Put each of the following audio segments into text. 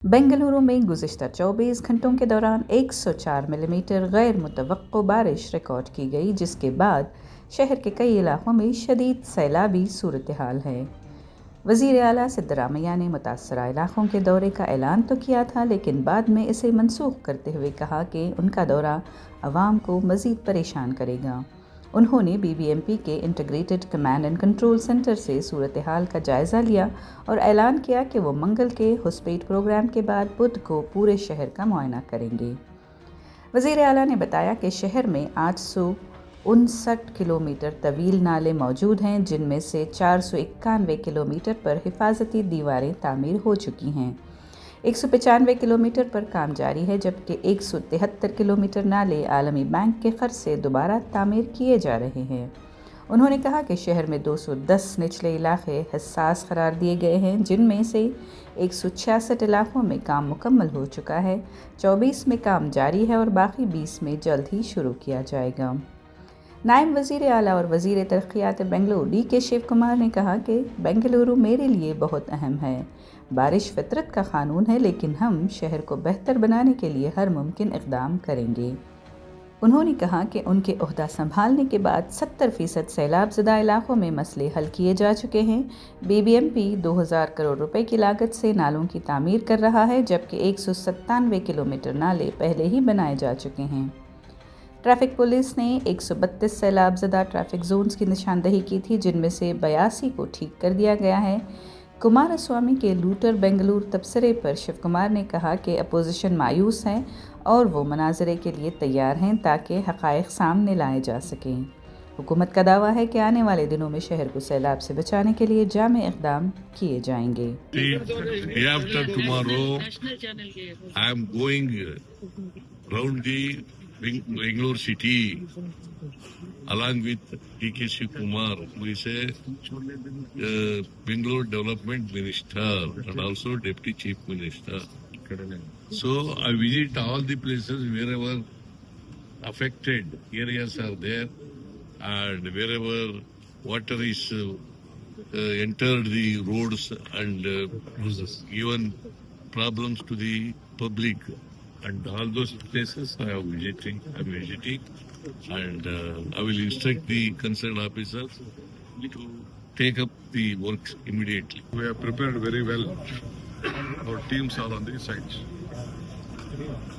बेंगलुरु में गुज़िश्ता 24 घंटों के दौरान 104 मिलीमीटर गैर मुतवक्को बारिश रिकॉर्ड की गई, जिसके बाद शहर के कई इलाकों में शदीद सैलाबी सूरत हाल है। वज़ीर आला सिद्धरामैया ने मुतासरा इलाकों के दौरे का ऐलान तो किया था, लेकिन बाद में इसे मनसूख करते हुए कहा कि उनका दौरा अवाम को मज़ीद परेशान करेगा। उन्होंने बीबीएमपी के integrated command and control centre से सूरत हाल का जायज़ा लिया और ऐलान किया कि वो मंगल के हुस्पेट प्रोग्राम के बाद बुध को पूरे शहर का मुआयना करेंगे। वज़ीर आला ने बताया कि शहर में 859 किलोमीटर तवील नाले मौजूद हैं, जिनमें से 491 किलोमीटर पर हिफाजती दीवारें तामीर हो चुकी हैं। 195 किलोमीटर पर काम जारी है, जबकि 173 किलोमीटर नाले आलमी बैंक के खर्च से दोबारा तामीर किए जा रहे हैं। उन्होंने कहा कि शहर में 210 निचले इलाके हसास करार दिए गए हैं, जिनमें से 166 इलाकों में काम मुकम्मल हो चुका है, 24 में काम जारी है और बाकी 20 में जल्द ही शुरू किया जाएगा। नायब वज़ीर आला और वज़ीर तरक्यात बेंगलुरु DK शिव कुमार ने कहा कि बेंगलुरु मेरे लिए बहुत अहम है। बारिश फितरत का क़ानून है, लेकिन हम शहर को बेहतर बनाने के लिए हर मुमकिन इक़दाम करेंगे। उन्होंने कहा कि उनके ओहदा संभालने के बाद 70% सैलाब ज़दा इलाकों में मसले हल किए जा चुके हैं। BBMP 2000 करोड़ रुपए की लागत से नालों की तामीर कर रहा है, जबकि 197 किलोमीटर नाले पहले ही बनाए जा चुके हैं। ट्रैफिक पुलिस ने 132 सैलाब ज़दा ट्रैफिक जोन्स की निशानदही की थी, जिनमें से 82 को ठीक कर दिया गया है। कुमारस्वामी के लूटर बेंगलुरु तबसरे पर शिव कुमार ने कहा कि अपोजिशन मायूस है और वो मनाजरे के लिए तैयार हैं ताकि हक़ाइक़ सामने लाए जा सकें। हुकूमत का दावा है कि आने वाले दिनों में शहर को सैलाब से बचाने के लिए जामे इक़दाम किए जाएंगे। Bangalore city, along with DK Shiv Kumar, who is a Bangalore Development Minister and also Deputy Chief Minister. So I visit all the places wherever affected areas are there, and wherever water is entered the roads and given problems to the public. And all those places I'm visiting, and I will instruct the concerned officers to take up the works immediately. We have prepared very well. Our teams are on the sites.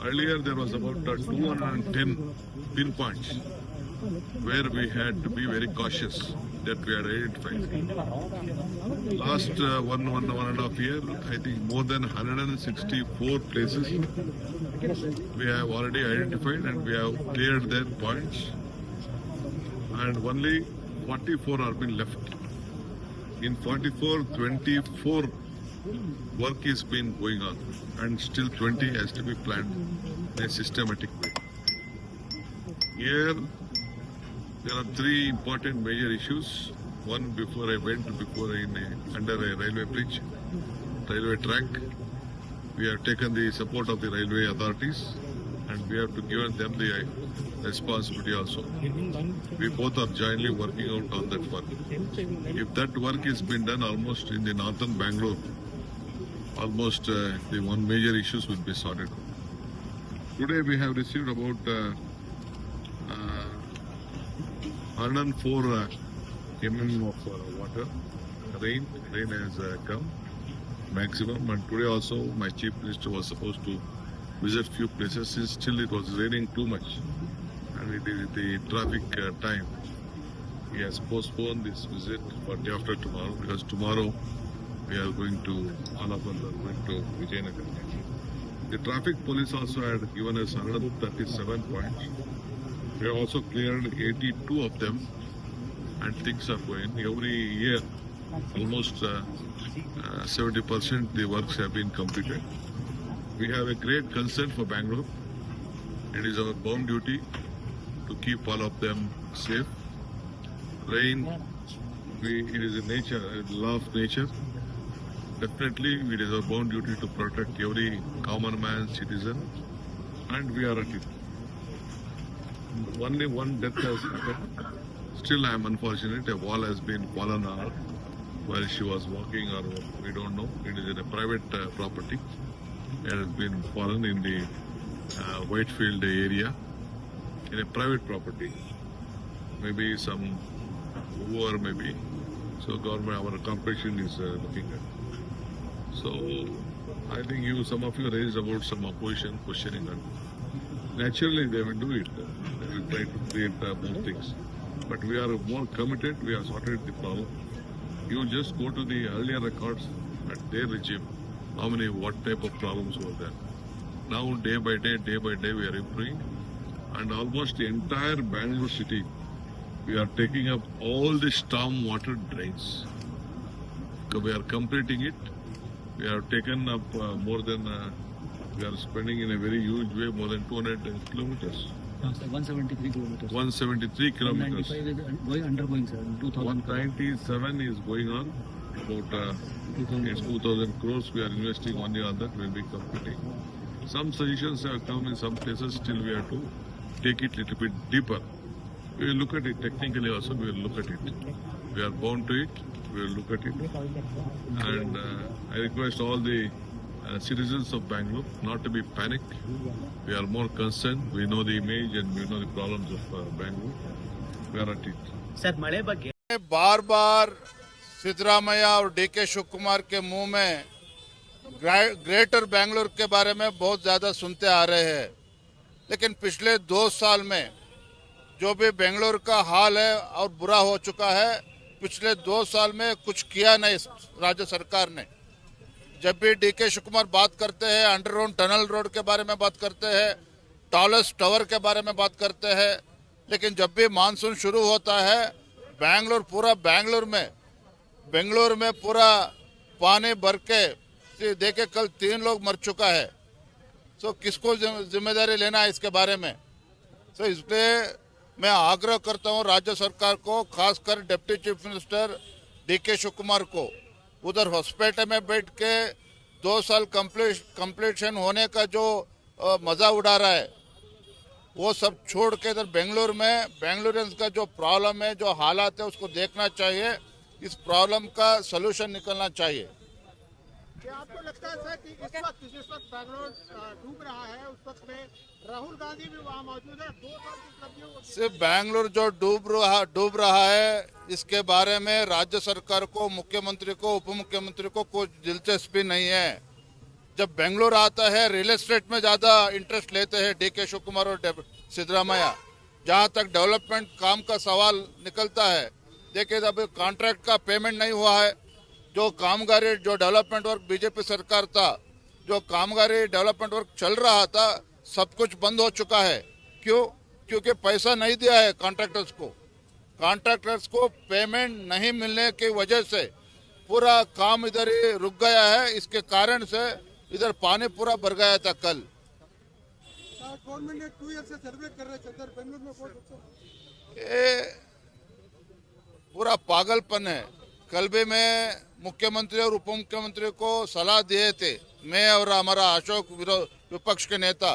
Earlier there was about 210 pinpoints where we had to be very cautious that we had identified. Last one and a half year, I think more than 164 places we have already identified and we have cleared their points, and only 44 are being left. In 44, 24 work is been going on, and still 20 has to be planned in a systematic way. Here there are three important major issues. One, under a railway bridge, railway track. We have taken the support of the railway authorities and we have to give them the responsibility also. We both are jointly working out on that work. If that work is been done almost in the northern Bangalore, almost the one major issues will be sorted out. Today we have received about 104 mm of water. Rain has come maximum, and today also my chief minister was supposed to visit few places. Since still it was raining too much and it is the traffic time, he has postponed this visit for day after tomorrow, because tomorrow we are going to, all of us are going to Vijayanagar. The traffic police also had given us 137 points. We have also cleared 82 of them, and things are going. Every year, almost 70% the works have been completed. We have a great concern for Bangalore. It is our bound duty to keep all of them safe. Rain, it is a law of nature. Definitely, it is our bound duty to protect every common man, citizen, and we are at it. Only one death has happened. Still, I am unfortunate. A wall has been fallen on her while she was walking, or we don't know. It is in a private property. It has been fallen in the Whitefield area in a private property. Maybe some over, maybe. So government, our corporation is looking at. So I think some of you raised about some opposition questioning on. Naturally, they will do it. They will try to create more things. But we are more committed. We have sorted the problem. You just go to the earlier records at their regime. How many, what type of problems were there? Now, day by day, we are improving. And almost the entire Bangalore city, we are taking up all the storm water drains. So we are completing it. We have taken up more than, we are spending in a very huge way, more than 200 kilometers. No, sir, 173 kilometers. 173 kilometers. 195 is undergoing, sir. 197 is going on. About 2,000 crores we are investing only on that. We will be completing. Some suggestions have come in some places. Still, we have to take it a little bit deeper. We will look at it technically also. We will look at it. We are bound to it. We will look at it. And I request all the citizens of Bangalore not to be panicked. We are more concerned. We know the image and we know the problems of Bangalore. We are at it. Sir मಳೆ ಬಗ್ಗೆ बार बार सिद्धरामैया और DK Shiv Kumar के मुंह में greater Bengaluru के बारे में बहुत ज्यादा सुनते आ रहे हैं, लेकिन पिछले 2 साल में जो भी बेंगलुरु का हाल है और बुरा हो चुका है, पिछले 2 साल में कुछ किया नहीं राज्य सरकार ने। जब भी डीके शिव कुमार बात करते हैं, अंडरग्राउंड टनल रोड के बारे में बात करते हैं, टॉलेस्ट टावर के बारे में बात करते हैं, लेकिन जब भी मानसून शुरू होता है, बेंगलुरु में पूरा पानी भर के देखे कल 3 लोग मर चुका है। सो किसको जिम्मेदारी लेना है इसके बारे में? सो इसलिए मैं आग्रह करता हूं राज्य सरकार को, खासकर deputy chief minister DK Shivakumar को, उधर हॉस्पिटल में बैठ के 2 साल कंप्लीशन होने का जो मजा उड़ा रहा है, वो सब छोड़ के इधर बेंगलुरियंस का जो प्रॉब्लम है, जो हालात है, उसको देखना चाहिए। इस प्रॉब्लम का सलूशन निकलना चाहिए। क्या आपको लगता है सर कि जिस वक्त बैंगलोर डूब रहा है, उस वक्त में राहुल गांधी भी वहाँ मौजूद है? 2 साल की उपलब्धियों सिर्फ बैंगलोर जो डूब रहा है, इसके बारे में राज्य सरकार को, मुख्यमंत्री को, उप मुख्यमंत्री को कोई दिलचस्पी नहीं है। जब बेंगलोर आता है, रियल एस्टेट में ज्यादा इंटरेस्ट लेते हैं डीके शिव कुमार और सिद्धरामैया। जहां तक डेवलपमेंट काम का सवाल निकलता है, देखिए अभी कॉन्ट्रैक्ट का पेमेंट नहीं हुआ है। जो कामगारी, जो डेवलपमेंट वर्क बीजेपी सरकार था, जो कामगारी डेवलपमेंट वर्क चल रहा था, सब कुछ बंद हो चुका है। क्यों? क्योंकि पैसा नहीं दिया है कॉन्ट्रैक्टर्स को पेमेंट नहीं मिलने की वजह से पूरा काम इधर ही रुक गया है। इसके कारण से इधर पानी पूरा भर गया था कल। गवर्नमेंट ने 2 ईयर से सर्वे कर रहे हैं बेंगलुरु में। ये पूरा पागलपन है। कल भी मैं मुख्यमंत्री और उप मुख्यमंत्री को सलाह दिए थे, मैं और हमारा अशोक विपक्ष के नेता।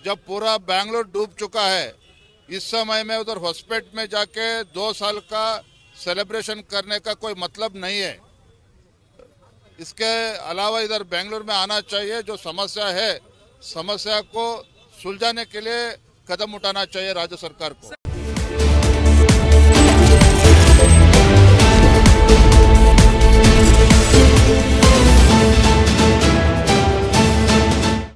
जब पूरा बैंगलोर डूब चुका है, इस समय में उधर हॉस्पिटल में जाके 2 साल का सेलिब्रेशन करने का कोई मतलब नहीं है। इसके अलावा इधर बेंगलुरु में आना चाहिए। जो समस्या है, समस्या को सुलझाने के लिए कदम उठाना चाहिए राज्य सरकार को।